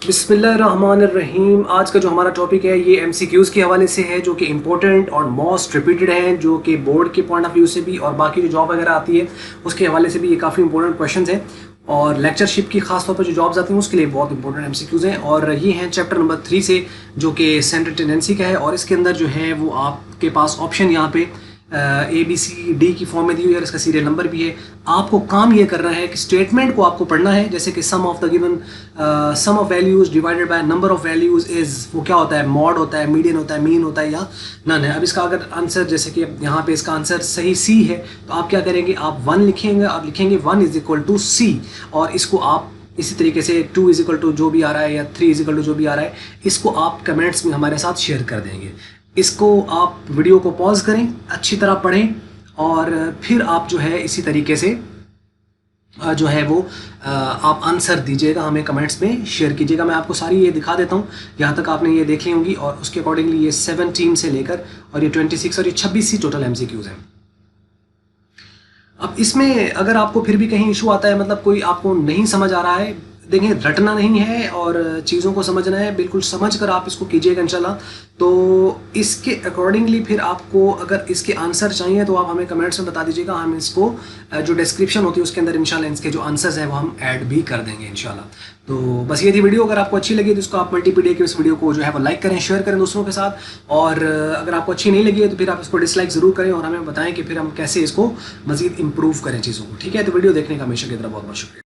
बिस्मिल्लाहिर्रहमानिर्रहीम। आज का जो हमारा टॉपिक है ये एमसीक्यूज़ के हवाले से है, जो कि इम्पोर्टेंट और मोस्ट रिपीटेड हैं, जो कि बोर्ड के पॉइंट ऑफ व्यू से भी और बाकी जो जॉब वगैरह आती है उसके हवाले से भी ये काफ़ी इंपॉर्टेंट क्वेश्चंस हैं। और लेक्चरशिप की खास तौर पर जो जॉब्स आती हैं उसके लिए बहुत इंपॉर्टेंट एमसीक्यूज़ हैं। और ये हैं चैप्टर नंबर 3 से, जो कि सेंट्रल टेंडेंसी का है। और इसके अंदर जो है वो आपके पास ऑप्शन यहाँ पे ABCD की फॉर्म में दी हुई है और इसका सीरियल नंबर भी है। आपको काम ये करना है कि स्टेटमेंट को आपको पढ़ना है, जैसे कि sum of the given sum of values divided by number of values is, वो क्या होता है, मॉड होता है, मीडियन होता है, मीन होता है या नन है। अब इसका अगर आंसर, जैसे कि यहाँ पे इसका आंसर सही C है, तो आप क्या करेंगे, आप 1 लिखेंगे और लिखेंगे 1 इज इक्वल टू C। और इसको आप इसी तरीके से 2 इज इक्वल टू जो भी आ रहा है या 3 इज इक्वल टू जो भी आ रहा है, इसको आप कमेंट्स में हमारे साथ शेयर कर देंगे। इसको आप वीडियो को पॉज करें, अच्छी तरह पढ़ें और फिर आप जो है इसी तरीके से जो है वो आप आंसर दीजिएगा, हमें कमेंट्स में शेयर कीजिएगा। मैं आपको सारी ये दिखा देता हूँ, यहाँ तक आपने ये देख ली होंगी। और उसके अकॉर्डिंगली ये 17 से लेकर और ये 26 और ये 26 ही टोटल MCQs हैं। अब इसमें अगर आपको फिर भी कहीं इशू आता है, मतलब कोई आपको नहीं समझ आ रहा है, देखिए रटना नहीं है और चीज़ों को समझना है, बिल्कुल समझ कर आप इसको कीजिएगा इंशाल्लाह। तो इसके अकॉर्डिंगली फिर आपको अगर इसके आंसर चाहिए तो आप हमें कमेंट्स में बता दीजिएगा, हम इसको जो डिस्क्रिप्शन होती है उसके अंदर इंशाल्लाह इसके जो आंसर्स हैं वो हम ऐड भी कर देंगे इंशाल्लाह। तो बस ये थी वीडियो। अगर आपको अच्छी लगी तो इसको आप मल्टीपीडिया के इस वीडियो को जो है वो लाइक करें, शेयर करें दूसरों के साथ। और अगर आपको अच्छी नहीं लगी है तो फिर आप इसको डिसलाइक ज़रूर करें और हमें बताएं कि फिर हम कैसे इसको मज़ीद इम्प्रूव करें चीज़ों को। ठीक है, तो वीडियो देखने का हमेशा की तरह बहुत बहुत शुक्रिया।